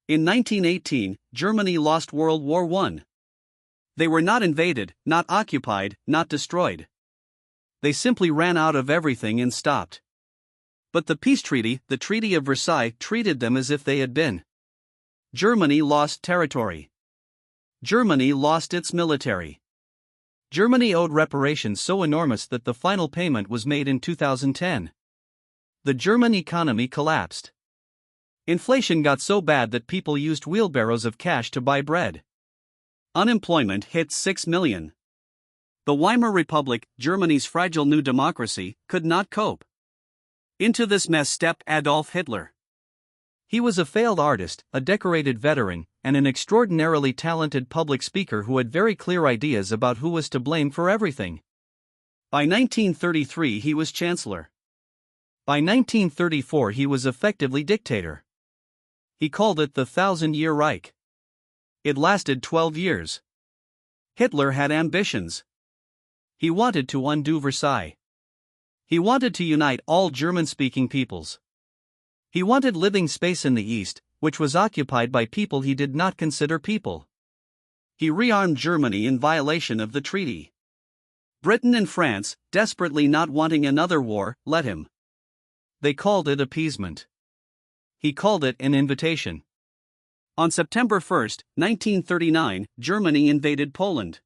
In 1918, Germany lost World War I. They were not invaded, not occupied, not destroyed. They simply ran out of everything and stopped. But the peace treaty, the Treaty of Versailles, treated them as if they had been. Germany lost territory. Germany lost its military. Germany owed reparations so enormous that the final payment was made in 2010. The German economy collapsed. Inflation got so bad that people used wheelbarrows of cash to buy bread. Unemployment hit 6 million. The Weimar Republic, Germany's fragile new democracy, could not cope. Into this mess stepped Adolf Hitler. He was a failed artist, a decorated veteran, and an extraordinarily talented public speaker who had very clear ideas about who was to blame for everything. By 1933 he was chancellor. By 1934 he was effectively dictator. He called it the Thousand-Year Reich. It lasted 12 years. Hitler had ambitions. He wanted to undo Versailles. He wanted to unite all German-speaking peoples. He wanted living space in the East, which was occupied by people he did not consider people. He rearmed Germany in violation of the treaty. Britain and France, desperately not wanting another war, let him. They called it appeasement. He called it an invitation. On September 1, 1939, Germany invaded Poland.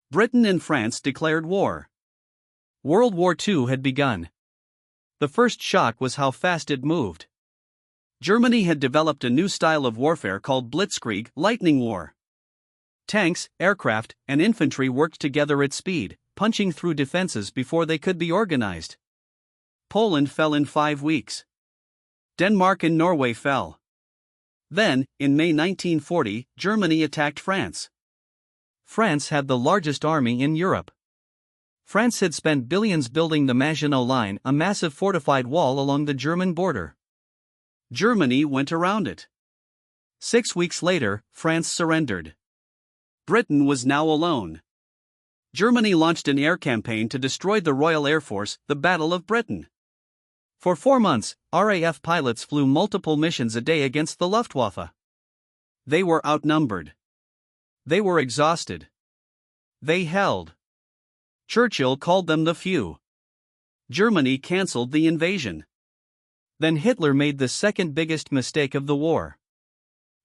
Britain and France declared war. World War II had begun. The first shock was how fast it moved. Germany had developed a new style of warfare called Blitzkrieg, lightning war. Tanks, aircraft, and infantry worked together at speed, punching through defenses before they could be organized. Poland fell in 5 weeks. Denmark and Norway fell. Then, in May 1940, Germany attacked France. France had the largest army in Europe. France had spent billions building the Maginot Line, a massive fortified wall along the German border. Germany went around it. 6 weeks later, France surrendered. Britain was now alone. Germany launched an air campaign to destroy the Royal Air Force, the Battle of Britain. For 4 months, RAF pilots flew multiple missions a day against the Luftwaffe. They were outnumbered. They were exhausted. They held. Churchill called them the few. Germany cancelled the invasion. Then Hitler made the second biggest mistake of the war.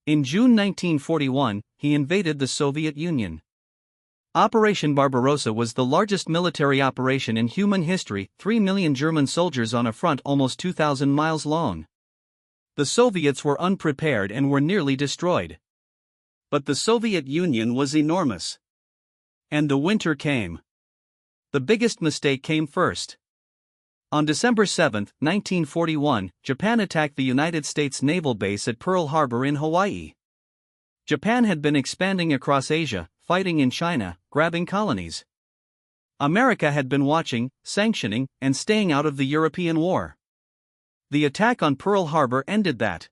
In June 1941, he invaded the Soviet Union. Operation Barbarossa was the largest military operation in human history, 3 million German soldiers on a front almost 2,000 miles long. The Soviets were unprepared and were nearly destroyed. But the Soviet Union was enormous. And the winter came. The biggest mistake came first. On December 7, 1941, Japan attacked the United States naval base at Pearl Harbor in Hawaii. Japan had been expanding across Asia, fighting in China, grabbing colonies. America had been watching, sanctioning, and staying out of the European war. The attack on Pearl Harbor ended that.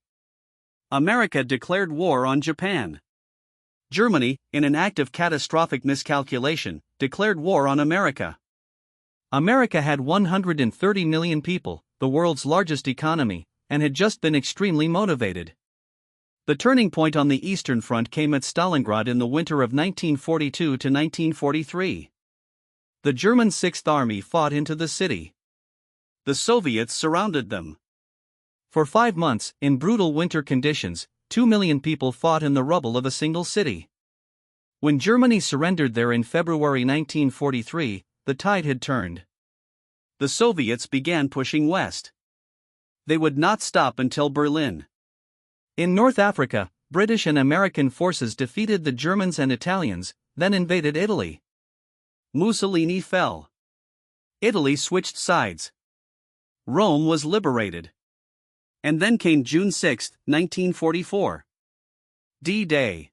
America declared war on Japan. Germany, in an act of catastrophic miscalculation, declared war on America. America had 130 million people, the world's largest economy, and had just been extremely motivated. The turning point on the Eastern Front came at Stalingrad in the winter of 1942 to 1943. The German Sixth Army fought into the city. The Soviets surrounded them. For 5 months, in brutal winter conditions, 2 million people fought in the rubble of a single city. When Germany surrendered there in February 1943, the tide had turned. The Soviets began pushing west. They would not stop until Berlin. In North Africa, British and American forces defeated the Germans and Italians, then invaded Italy. Mussolini fell. Italy switched sides. Rome was liberated. And then came June 6, 1944. D-Day.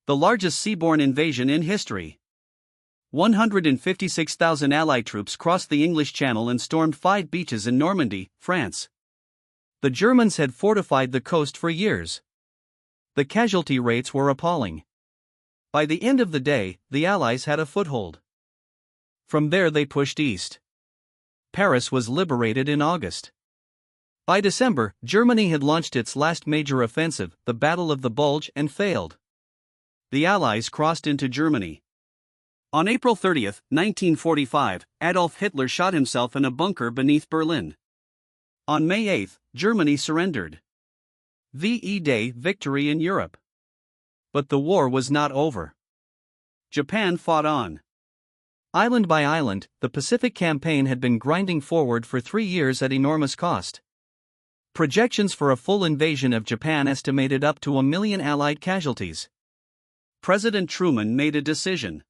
The largest seaborne invasion in history. 156,000 Allied troops crossed the English Channel and stormed 5 beaches in Normandy, France. The Germans had fortified the coast for years. The casualty rates were appalling. By the end of the day, the Allies had a foothold. From there they pushed east. Paris was liberated in August. By December, Germany had launched its last major offensive, the Battle of the Bulge, and failed. The Allies crossed into Germany. On April 30, 1945, Adolf Hitler shot himself in a bunker beneath Berlin. On May 8, Germany surrendered. VE Day, victory in Europe. But the war was not over. Japan fought on. Island by island, the Pacific Campaign had been grinding forward for 3 years at enormous cost. Projections for a full invasion of Japan estimated up to 1 million Allied casualties. President Truman made a decision.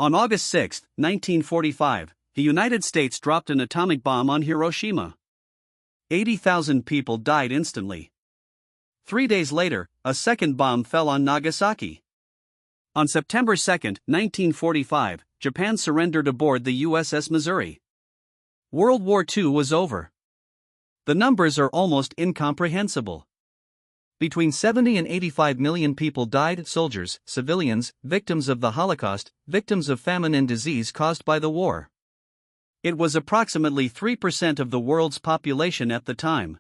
On August 6, 1945, the United States dropped an atomic bomb on Hiroshima. 80,000 people died instantly. 3 days later, a second bomb fell on Nagasaki. On September 2, 1945, Japan surrendered aboard the USS Missouri. World War II was over. The numbers are almost incomprehensible. Between 70 and 85 million people died: soldiers, civilians, victims of the Holocaust, victims of famine and disease caused by the war. It was approximately 3% of the world's population at the time.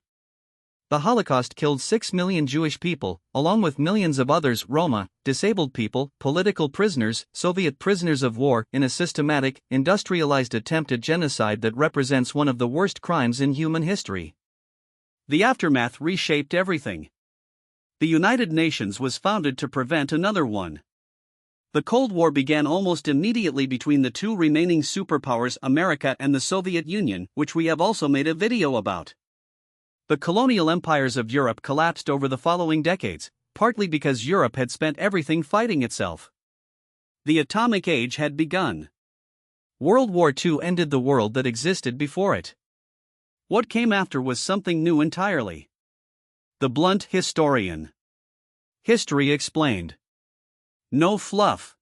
The Holocaust killed 6 million Jewish people, along with millions of others: Roma, disabled people, political prisoners, Soviet prisoners of war, in a systematic, industrialized attempt at genocide that represents one of the worst crimes in human history. The aftermath reshaped everything. The United Nations was founded to prevent another one. The Cold War began almost immediately between the two remaining superpowers, America and the Soviet Union, which we have also made a video about. The colonial empires of Europe collapsed over the following decades, partly because Europe had spent everything fighting itself. The atomic age had begun. World War II ended the world that existed before it. What came after was something new entirely. The Blunt Historian. History Explained. No fluff.